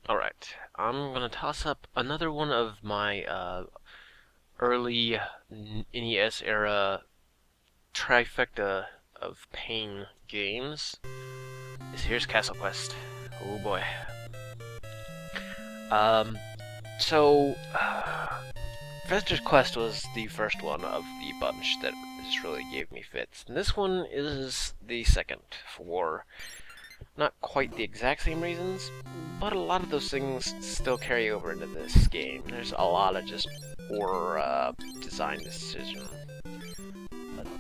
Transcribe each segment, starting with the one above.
Alright, I'm gonna toss up another one of my early NES era trifecta of pain games. Here's Castlequest. Oh boy. Um, so, Fester's Quest was the first one of the bunch that just really gave me fits. And this one is the second for not quite the exact same reasons, but a lot of those things still carry over into this game. There's a lot of just poor design decision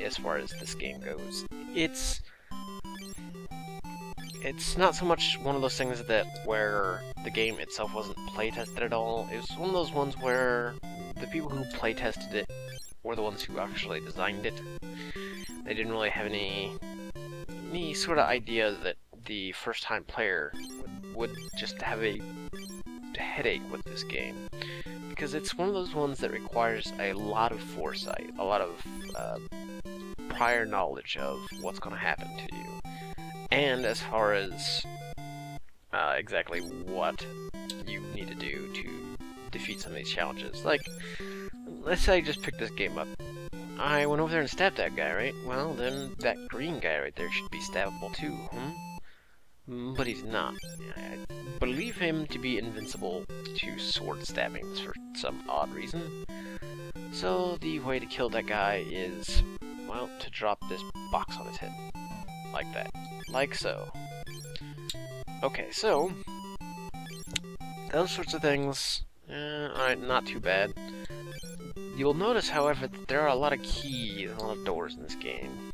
as far as this game goes. It's not so much one of those things that where the game itself wasn't playtested at all. It was one of those ones where the people who playtested it were the ones who actually designed it. They didn't really have any sort of idea that the first-time player would just have a headache with this game, because it's one of those ones that requires a lot of foresight, a lot of prior knowledge of what's going to happen to you, and as far as exactly what you need to do to defeat some of these challenges. Like, let's say I just picked this game up. I went over there and stabbed that guy, right? Well, then that green guy right there should be stabbable too, But he's not. I believe him to be invincible to sword stabbings for some odd reason. So the way to kill that guy is, well, to drop this box on his head. Like that. Like so. Okay, so those sorts of things, alright, not too bad. You'll notice, however, that there are a lot of keys, a lot of doors in this game.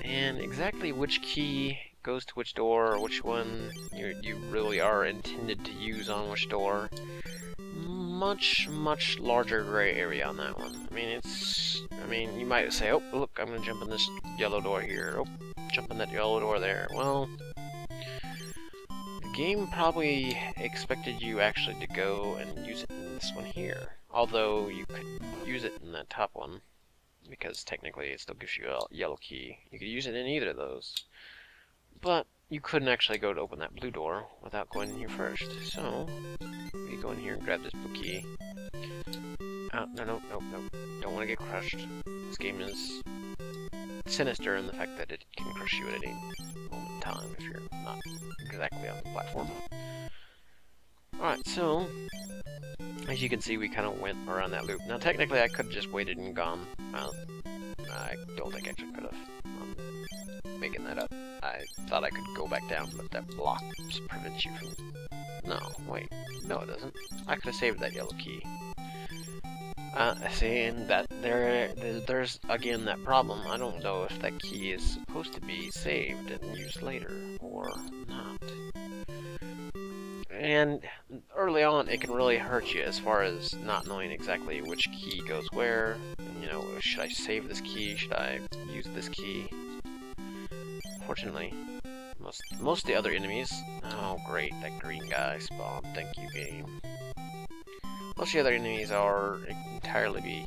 And exactly which key goes to which door, or which one you really are intended to use on which door, much larger gray area on that one. I mean, you might say, oh, look, I'm gonna jump in this yellow door here. Oh, jump in that yellow door there. Well, the game probably expected you actually to go and use it in this one here. Although you could use it in that top one, because technically it still gives you a yellow key. You could use it in either of those. But you couldn't actually go to open that blue door without going in here first. So, you go in here and grab this blue key. No. Don't want to get crushed. This game is sinister in the fact that it can crush you at any moment in time if you're not exactly on the platform. Alright, so as you can see, we kind of went around that loop. Now, technically, I could have just waited and gone. Well, I don't think I actually could have. I'm making that up. I thought I could go back down, but that block prevents you from... No, wait. No, it doesn't. I could have saved that yellow key. See, and that there's again that problem. I don't know if that key is supposed to be saved and used later or not. And early on, it can really hurt you as far as not knowing exactly which key goes where. You know, should I save this key? Should I use this key? Fortunately, most of the other enemies... Oh, great, that green guy spawned. Thank you, game. Most of the other enemies are entirely be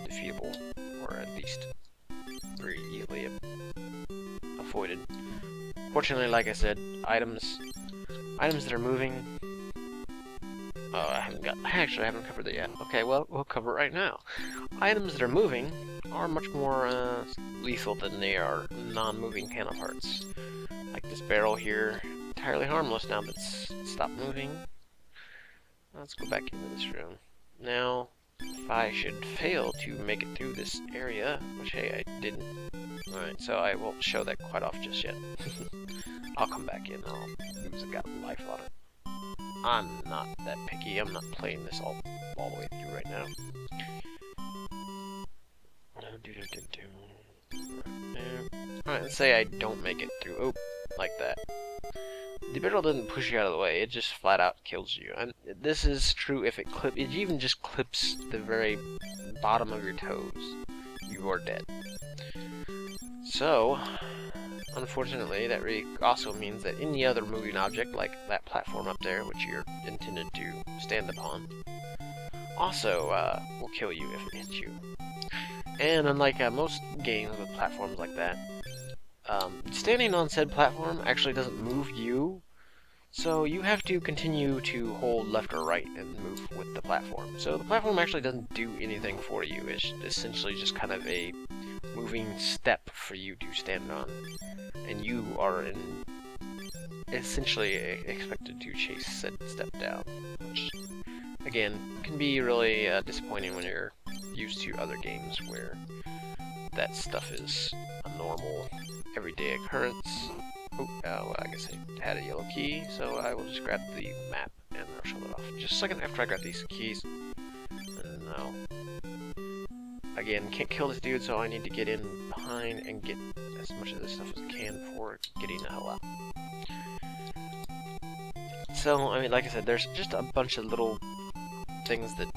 defeatable, or at least very easily avoided. Fortunately, like I said, items that are moving. Oh, I haven't covered that yet. Okay, well, we'll cover it right now. Items that are moving are much more lethal than they are non-moving counterparts. Like this barrel here, entirely harmless now that it's stopped moving. Let's go back into this room. Now, if I should fail to make it through this area, which, hey, I didn't. Alright, so I won't show that quite off just yet. I'll come back in, I'll use a got life on it. I'm not that picky, I'm not playing this all the way through right now. Alright, let's say I don't make it through. Oh, like that. The barrel doesn't push you out of the way, it just flat out kills you. And this is true if it even just clips the very bottom of your toes, you are dead. So, unfortunately, that really also means that any other moving object, like that platform up there, which you're intended to stand upon, also will kill you if it hits you. And unlike most games with platforms like that, standing on said platform actually doesn't move you, So you have to continue to hold left or right and move with the platform. So the platform actually doesn't do anything for you. It's essentially just kind of a moving step for you to stand on. And you are essentially expected to chase said step down, which again can be really disappointing when you're used to other games where that stuff is a normal everyday occurrence. Oh, well, I guess I had a yellow key, so I will just grab the map and I'll show it off in just a second after I grab these keys. And now, again, can't kill this dude, so I need to get in behind and get as much of this stuff as I can before getting the hell out. So, I mean, like I said, there's just a bunch of little things that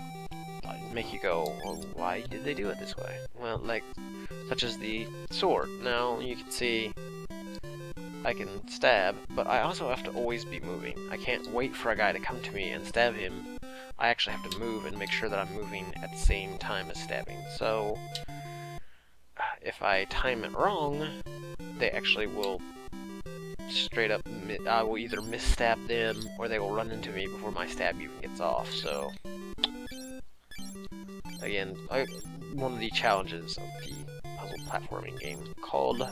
make you go, well, why did they do it this way? Well, like, such as the sword. Now, you can see I can stab, but I also have to always be moving. I can't wait for a guy to come to me and stab him. I actually have to move and make sure that I'm moving at the same time as stabbing. So, if I time it wrong, they actually will straight up, I will either misstab them, or they will run into me before my stab even gets off, so... Again, one of the challenges of the puzzle platforming game called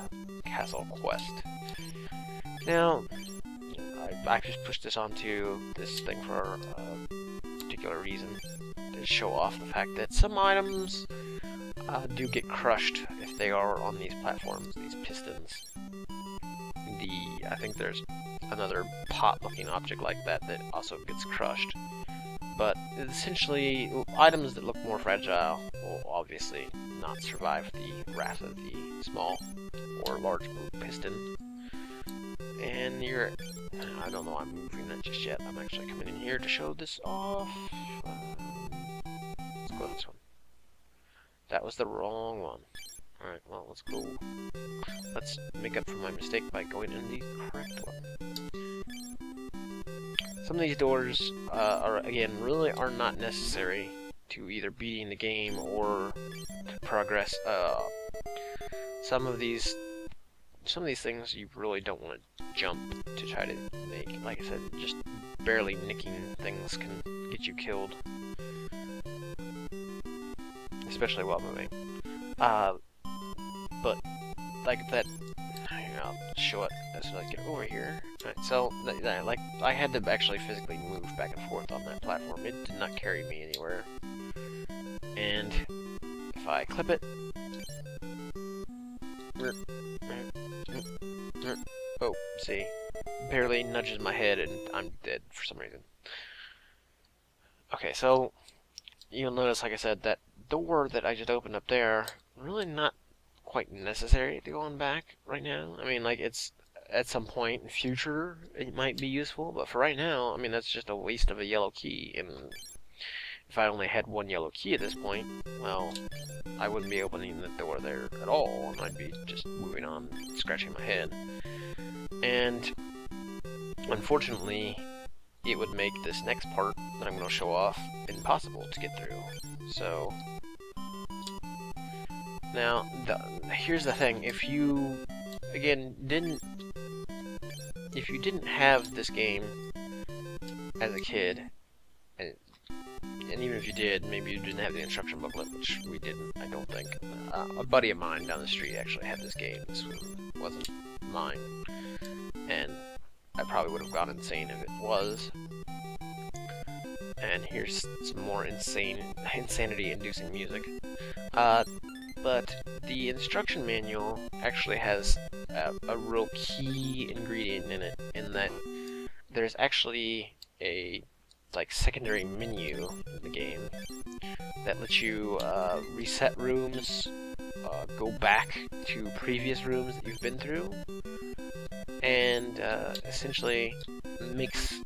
Castlequest. Now, I just pushed this onto this thing for a particular reason, to show off the fact that some items do get crushed if they are on these platforms, these pistons. I think there's another pot-looking object like that that also gets crushed. But essentially, items that look more fragile will obviously not survive the wrath of the small or large piston. And I don't know I'm moving that just yet. I'm actually coming in here to show this off. Let's go with this one. That was the wrong one. Alright, well, let's go. Let's make up for my mistake by going in the correct one. Some of these doors really are not necessary to either beating the game or to progress. Some of these things you really don't want to jump to try to make. Like I said, just barely nicking things can get you killed, especially while moving. But like that. I'll show it as I get over here. Right, so, like, I had to actually physically move back and forth on that platform. It did not carry me anywhere. And if I clip it, oh, see, barely nudges my head and I'm dead for some reason. Okay, so you'll notice, like I said, that door that I just opened up there, really not quite necessary to go on back right now. I mean, like, it's at some point in future it might be useful, but for right now, I mean, that's just a waste of a yellow key. And if I only had one yellow key at this point, well, I wouldn't be opening the door there at all, and I'd be just moving on, scratching my head. And unfortunately, it would make this next part that I'm going to show off impossible to get through. So now, here's the thing: if you didn't have this game as a kid, and even if you did, maybe you didn't have the instruction booklet, which we didn't, I don't think. A buddy of mine down the street actually had this game. This one wasn't mine, and I probably would have gone insane if it was. And here's some more insanity-inducing music. But the instruction manual actually has a real key ingredient in it, in that there's actually a secondary menu in the game that lets you reset rooms, go back to previous rooms that you've been through, and essentially makes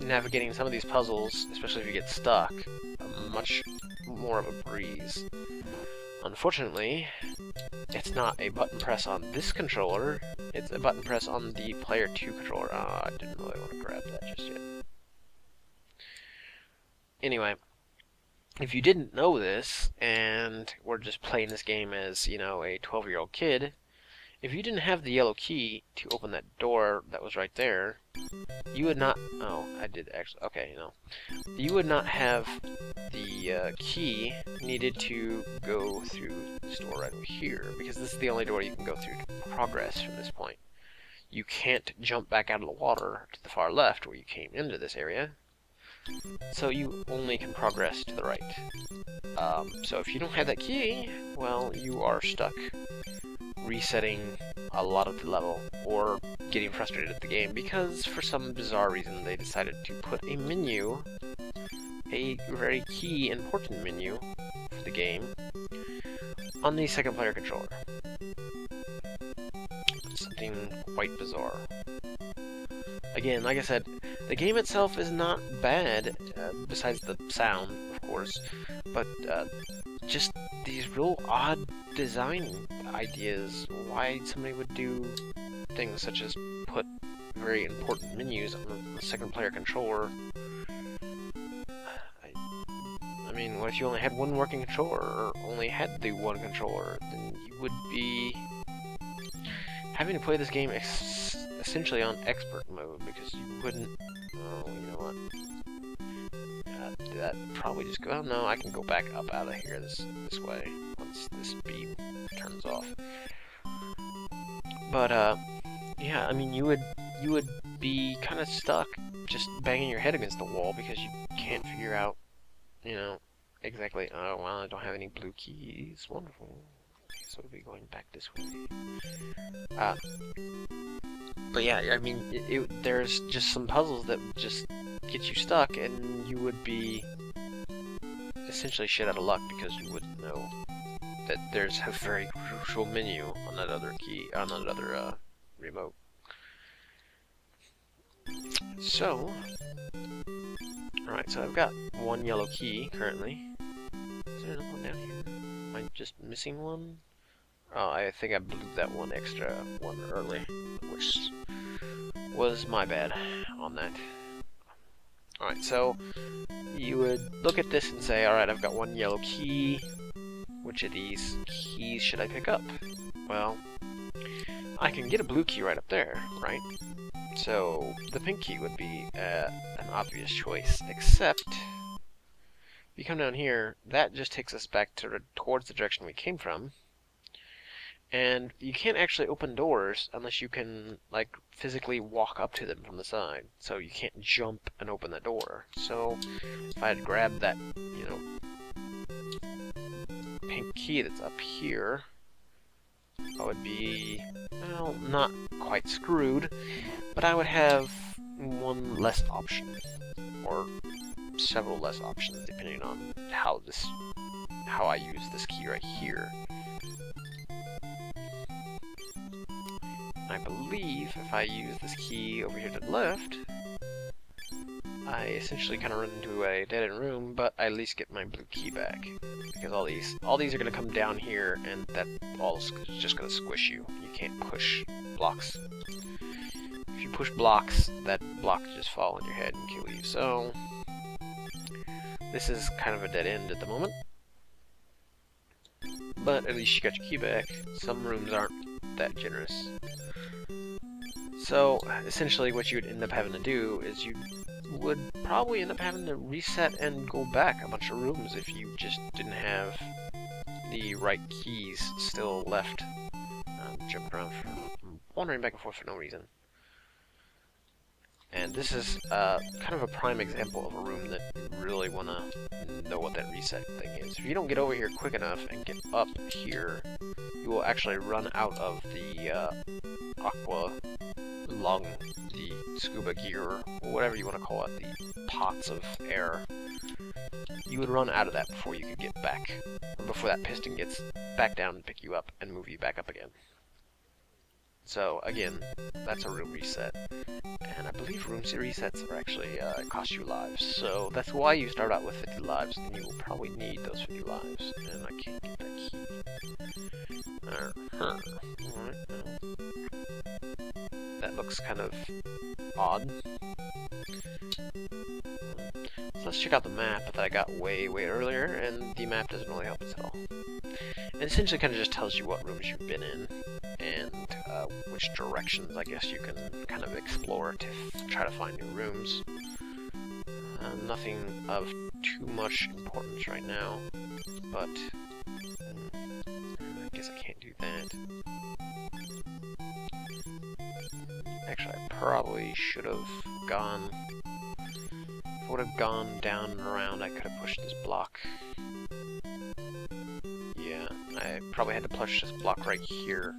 navigating some of these puzzles, especially if you get stuck, much more of a breeze. Unfortunately, it's not a button press on this controller, it's a button press on the Player 2 controller. I didn't really want to grab that just yet. Anyway, if you didn't know this, and were just playing this game as, you know, a 12-year-old kid, If you didn't have the yellow key to open that door that was right there, you would not... Oh, I did actually... Okay, no. You would not have the key needed to go through this door right over here, because this is the only door you can go through to progress from this point. You can't jump back out of the water to the far left where you came into this area, so you only can progress to the right. So if you don't have that key, well, you are stuck resetting a lot of the level, or getting frustrated at the game, because for some bizarre reason they decided to put a menu, a very key important menu for the game, on the second player controller. Something quite bizarre. Again, like I said, the game itself is not bad, besides the sound, of course, but just these real odd design ideas. Why somebody would do things such as put very important menus on the second player controller. I mean, what if you only had one working controller, or only had the one controller? Then you would be having to play this game essentially on expert mode, because you wouldn't... Oh, you know what? That probably just go... Oh, no, I can go back up out of here this way once this beam turns off. But, yeah, I mean, you would be kind of stuck just banging your head against the wall because you can't figure out, you know, exactly... Oh, well, I don't have any blue keys. Wonderful. So we'll be going back this way. But yeah, I mean, there's just some puzzles that just get you stuck, and you would be essentially shit out of luck because you wouldn't know that there's a very crucial menu on that other key, on that other remote. So, alright, so I've got one yellow key currently. Is there another one down here? Am I just missing one? Oh, I think I blew that one extra one early, which was my bad on that. Alright, so you would look at this and say, alright, I've got one yellow key. Which of these keys should I pick up? Well, I can get a blue key right up there, right? So the pink key would be an obvious choice, except if you come down here, that just takes us back towards the direction we came from. And you can't actually open doors unless you can, like, physically walk up to them from the side. So you can't jump and open the door. So if I had grabbed that, you know, pink key that's up here, I would be, well, not quite screwed, but I would have one less option, or several less options, depending on how I use this key right here. I believe if I use this key over here to the left, I essentially kind of run into a dead-end room, but I at least get my blue key back. Because all these are going to come down here, and that all is just going to squish you. You can't push blocks. If you push blocks, that block will just fall on your head and kill you. So this is kind of a dead end at the moment. But at least you got your key back. Some rooms aren't that generous. So essentially what you would end up having to do is you would probably end up having to reset and go back a bunch of rooms if you just didn't have the right keys still left. Jumping around, wandering back and forth for no reason. And this is kind of a prime example of a room that you really want to know what that reset thing is. If you don't get over here quick enough and get up here, you will actually run out of the aqua lung, the scuba gear, or whatever you want to call it, the pots of air. You would run out of that before you could get back, or before that piston gets back down and pick you up and move you back up again. So again, that's a room reset, and I believe room resets are actually cost you lives. So that's why you start out with 50 lives, and you will probably need those 50 lives. And I can't get that key. Alright, that looks kind of odd. So let's check out the map that I got way earlier, and the map doesn't really help us at all. It essentially kind of just tells you what rooms you've been in, and which directions I guess you can kind of explore to try to find new rooms. Nothing of too much importance right now, but I guess I can't do that. Actually, I probably should have gone... If I would have gone down and around, I could have pushed this block. Yeah, I probably had to push this block right here,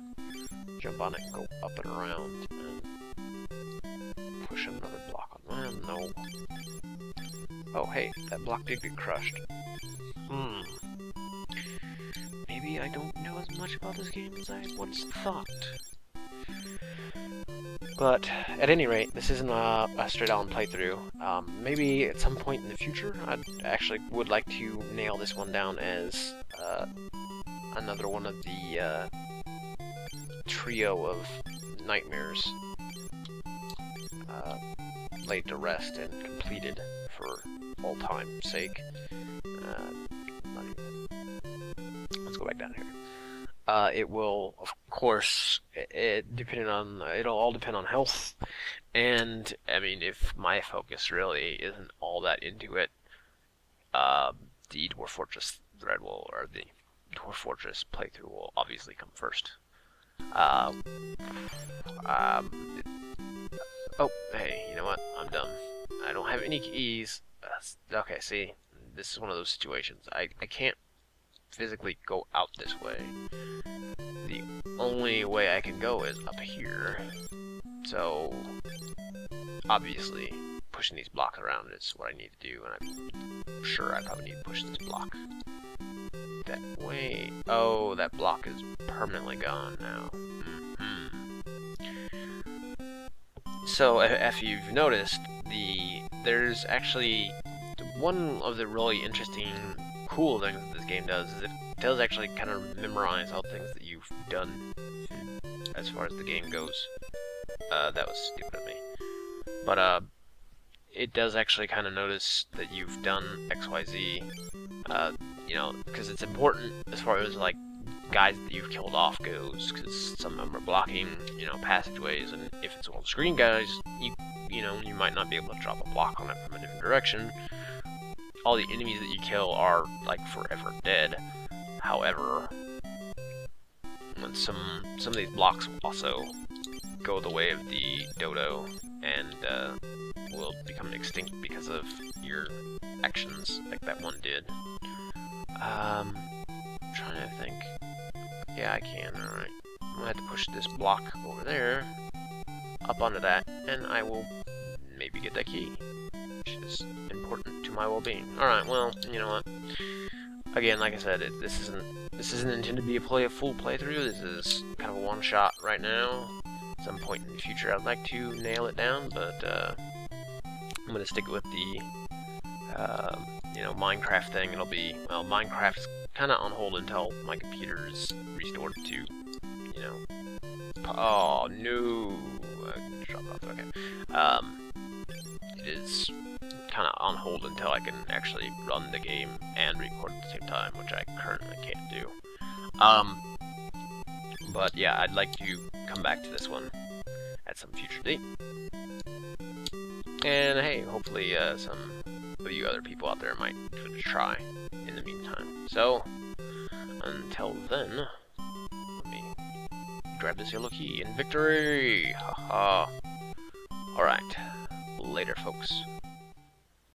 jump on it and go up and around, and push another block on. No. Oh, hey, that block did get crushed. Maybe I don't know as much about this game as I once thought. But, at any rate, this isn't a straight-on playthrough. Maybe at some point in the future, I actually would like to nail this one down as another one of the trio of nightmares laid to rest and completed for all time's sake. Let's go back down here. It will, of course, it'll all depend on health, and I mean, if my focus really isn't all that into it, the Dwarf Fortress thread will, or the Dwarf Fortress playthrough will obviously come first. Oh, hey, you know what? I'm done. I don't have any keys. Okay, see, this is one of those situations. I can't physically go out this way. The only way I can go is up here. So, obviously, pushing these blocks around is what I need to do, and I'm sure I probably need to push this block that way. Oh, that block is permanently gone now. So, if you've noticed, there's actually one of the really interesting, cool things that this game does is it does actually kind of memorize all things that you've done as far as the game goes. That was stupid of me. But, it does actually kind of notice that you've done XYZ, you know, because it's important as far as, like, guys that you've killed off goes, because some of them are blocking, you know, passageways, and if it's all screen guys, you know, you might not be able to drop a block on it from a different direction. All the enemies that you kill are, like, forever dead. However, some of these blocks also go the way of the dodo, and will become extinct because of your actions, like that one did. I'm trying to think. Yeah, I can, alright. I'm gonna have to push this block over there, up onto that, and I will maybe get that key, which is important to my well-being. Alright, well, you know what? Again, like I said, this isn't intended to be a full playthrough. This is kind of a one-shot right now. At some point in the future, I'd like to nail it down, but I'm gonna stick with the you know, Minecraft thing. It'll be, well, Minecraft is kind of on hold until my computer is restored to, you know. Oh no, I dropped it off. Okay. It is kind of on hold until I can actually run the game and record at the same time, which I currently can't do. But yeah, I'd like to come back to this one at some future date. And hey, hopefully some of you other people out there might give it a try in the meantime. So, until then, let me grab this yellow key and victory! Haha. Alright, later folks.